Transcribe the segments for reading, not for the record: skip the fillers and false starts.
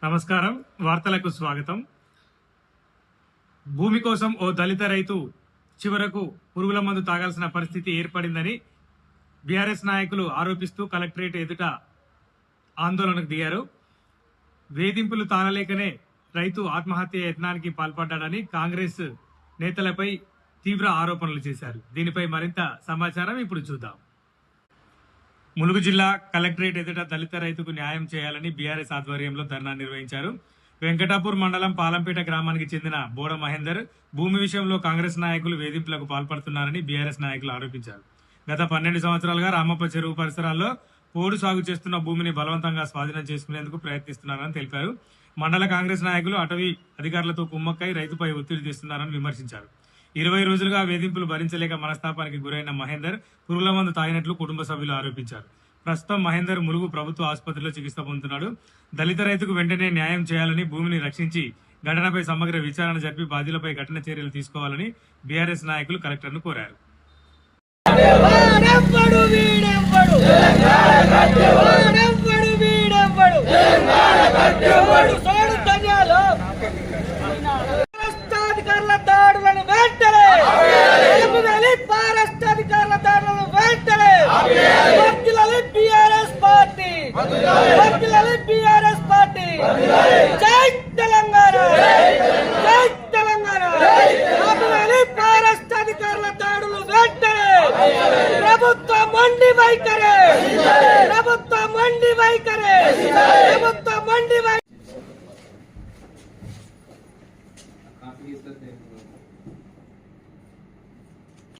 నమస్కారం, వార్తలకు స్వాగతం. భూమి కోసం ఓ దళిత రైతు చివరకు పురుగుల మందు తాగాల్సిన పరిస్థితి ఏర్పడిందని బీఆర్ఎస్ నాయకులు ఆరోపిస్తూ కలెక్టరేట్ ఎదుట ఆందోళనకు దిగారు. వేధింపులు తాళలేకనే రైతు ఆత్మహత్య యత్నానికి పాల్పడ్డాడని కాంగ్రెస్ నేతలపై తీవ్ర ఆరోపణలు చేశారు. దీనిపై మరింత సమాచారం ఇప్పుడు చూద్దాం. ములుగు జిల్లా కలెక్టరేట్ ఎదుట దళిత రైతుకు న్యాయం చేయాలని బీఆర్ఎస్ ఆధ్వర్యంలో ధర్నా నిర్వహించారు. వెంకటాపూర్ మండలం పాలంపేట గ్రామానికి చెందిన బోడ మహేందర్ భూమి విషయంలో కాంగ్రెస్ నాయకులు వేధింపులకు పాల్పడుతున్నారని బీఆర్ఎస్ నాయకులు ఆరోపించారు. గత 12 సంవత్సరాలుగా రామప్ప చెరువు పరిసరాల్లో పోడు సాగు చేస్తున్న భూమిని బలవంతంగా స్వాధీనం చేసుకునేందుకు ప్రయత్నిస్తున్నారని తెలిపారు. మండల కాంగ్రెస్ నాయకులు అటవీ అధికారులతో కుమ్మక్కై రైతుపై ఒత్తిడి తెస్తున్నారని విమర్శించారు. 20 రోజులుగా వేధింపులు భరించలేక మనస్తాపానికి గురైన మహేందర్ పురుగుల మందు తాగినట్లు కుటుంబ సభ్యులు ఆరోపించారు. ప్రస్తుతం మహేందర్ ములుగు ప్రభుత్వ ఆసుపత్రిలో చికిత్స పొందుతున్నాడు. దళిత రైతుకు వెంటనే న్యాయం చేయాలని, భూమిని రక్షించి ఘటనపై సమగ్ర విచారణ జరిపి బాధ్యులపై కఠిన చర్యలు తీసుకోవాలని బీఆర్ఎస్ నాయకులు కలెక్టర్ను కోరారు.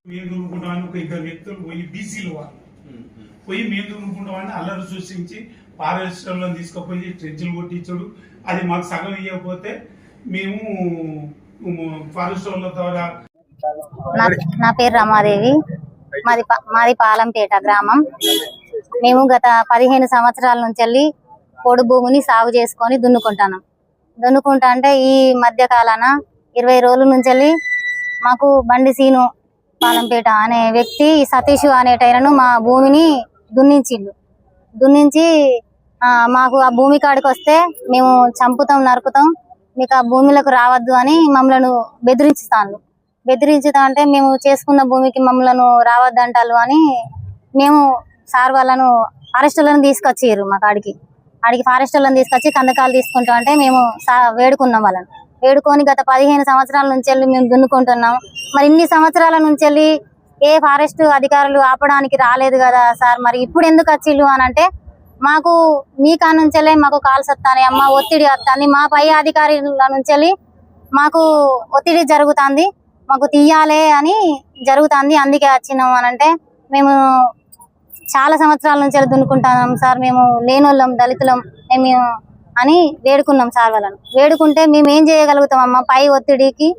మేము దున్నుకుంటామని ఒక 2 వ్యక్తులు పోయి బీసీలు వాళ్ళు పోయి మేము దున్నుకుంటామని అల్లరి సృష్టించి పారిశ్రమలను తీసుకుపోయి ట్రెంచ్లు కొట్టించాడు. అది మాకు సగం ఇవ్వకపోతే మేము పారిశ్రమల ద్వారా. నా పేరు రమాదేవి, మాది పాలంపేట గ్రామం. మేము గత 15 సంవత్సరాల నుంచి వెళ్ళి పొడు భూమిని సాగు చేసుకొని దున్నుకుంటా అంటే ఈ మధ్య కాలాన 20 రోజుల నుంచి వెళ్ళి మాకు బండి సీను పాలంపేట అనే వ్యక్తి సతీష్ అనేటైనను మా భూమిని దున్నించి మాకు ఆ భూమి కాడికి వస్తే మేము చంపుతాం, నరుకుతాం, మీకు ఆ భూమిలోకి రావద్దు అని మమ్మల్ని బెదిరించుతా అంటే మేము చేసుకున్న భూమికి మమ్మల్ని రావద్దంటారు అని మేము సార్ వాళ్ళను ఫారెస్టర్లను తీసుకొచ్చారు. మా కాడికి ఫారెస్టర్లను తీసుకొచ్చి కందకాలు తీసుకుంటాం అంటే మేము వేడుకున్నాం. వాళ్ళని వేడుకొని గత 15 సంవత్సరాల నుంచి వెళ్ళి మేము దున్నుకుంటున్నాం. మరి ఇన్ని సంవత్సరాల నుంచి వెళ్ళి ఏ ఫారెస్ట్ అధికారులు ఆపడానికి రాలేదు కదా సార్, మరి ఇప్పుడు ఎందుకు వచ్చిళ్ళు అని అంటే మాకు మీ కా నుంచెల్లే మాకు కాల్స్ వస్తాయి అమ్మ, ఒత్తిడి వస్తుంది, మా పై అధికారుల నుంచి మాకు ఒత్తిడి జరుగుతుంది, మాకు తీయాలి అని జరుగుతుంది, అందుకే వచ్చినాం అని అంటే మేము చాలా సంవత్సరాల నుంచి దున్నుకుంటాం సార్, మేము లేనోళ్ళం, దళితులం మేము అని వేడుకున్నాం. సార్ వాళ్ళను వేడుకుంటే మేము ఏం చేయగలుగుతాం అమ్మ, పై ఒత్తిడికి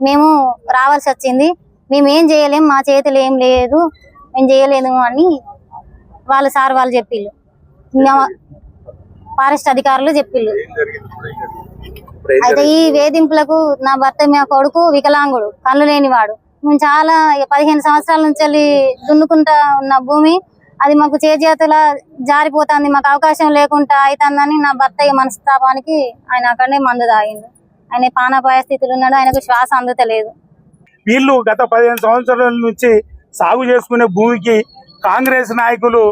మేము రావాల్సి వచ్చింది, మేము ఏం చేయలేము, మా చేతులు ఏం లేదు, మేము చేయలేము అని వాళ్ళు చెప్పిళ్ళు, ఫారెస్ట్ అధికారులు చెప్పిళ్ళు. అయితే ఈ వేధింపులకు నా భర్త, మా కొడుకు వికలాంగుడు, కళ్ళు లేనివాడు, మేము చాలా 15 సంవత్సరాల నుంచి వెళ్ళి దున్నుకుంటా ఉన్న భూమి అది మాకు చేతుల జారిపోతుంది, మాకు అవకాశం లేకుండా అవుతుందని నా భర్త మనస్తాపానికి ఆయన అక్కడనే మందు తాగిండు. ఆయన పానాపాయ స్థితిలో ఉన్నాడు, ఆయనకు శ్వాస అందుతలేదు. వీళ్ళు గత 15 సంవత్సరాల నుంచి సాగు చేసుకునే భూమికి కాంగ్రెస్ నాయకులు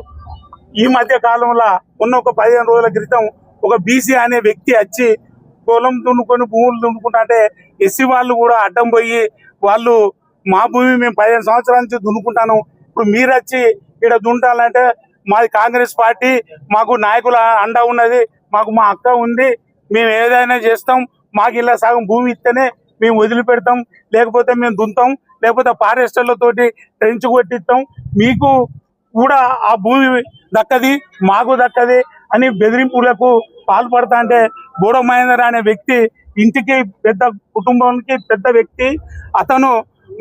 ఈ మధ్య కాలంలో ఉన్న ఒక 15 రోజుల క్రితం ఒక బీసీ అనే వ్యక్తి వచ్చి పొలం దున్నుకొని భూములు దున్నుకుంటా అంటే ఎస్సీ వాళ్ళు కూడా అడ్డం పోయి వాళ్ళు మా భూమి మేము 15 సంవత్సరాల నుంచి దున్నుకుంటాను, ఇప్పుడు మీరు వచ్చి ఇక్కడ దుంటాలంటే మాది కాంగ్రెస్ పార్టీ, మాకు నాయకుల అండ ఉన్నది, మాకు మా అక్క ఉంది, మేము ఏదైనా చేస్తాం, మాకు ఇలా సగం భూమి ఇస్తేనే మేము వదిలిపెడతాం, లేకపోతే మేము దుంతాం, లేకపోతే ఫారెస్టర్లతోటి ట్రెంచ్ కొట్టిస్తాం, మీకు కూడా ఆ భూమి దక్కది, మాకు దక్కది అని బెదిరింపులకు పాల్పడతా అంటే బోడ మహేందర్ అనే వ్యక్తి ఇంటికి పెద్ద కుటుంబానికి పెద్ద వ్యక్తి, అతను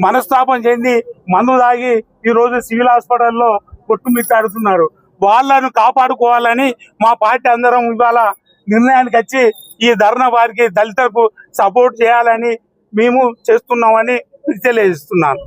మనస్తాపం చెంది మందు తాగి ఈరోజు సివిల్ హాస్పిటల్లో కొట్టుమిట్టాడుతున్నారు. వాళ్ళను కాపాడుకోవాలని మా పార్టీ అందరం ఇవాళ నిర్ణయానికి వచ్చి ఈ ధర్నా వారికి దళితులకు సపోర్ట్ చేయాలని మేము చేస్తున్నామని తెలియజేస్తున్నాను.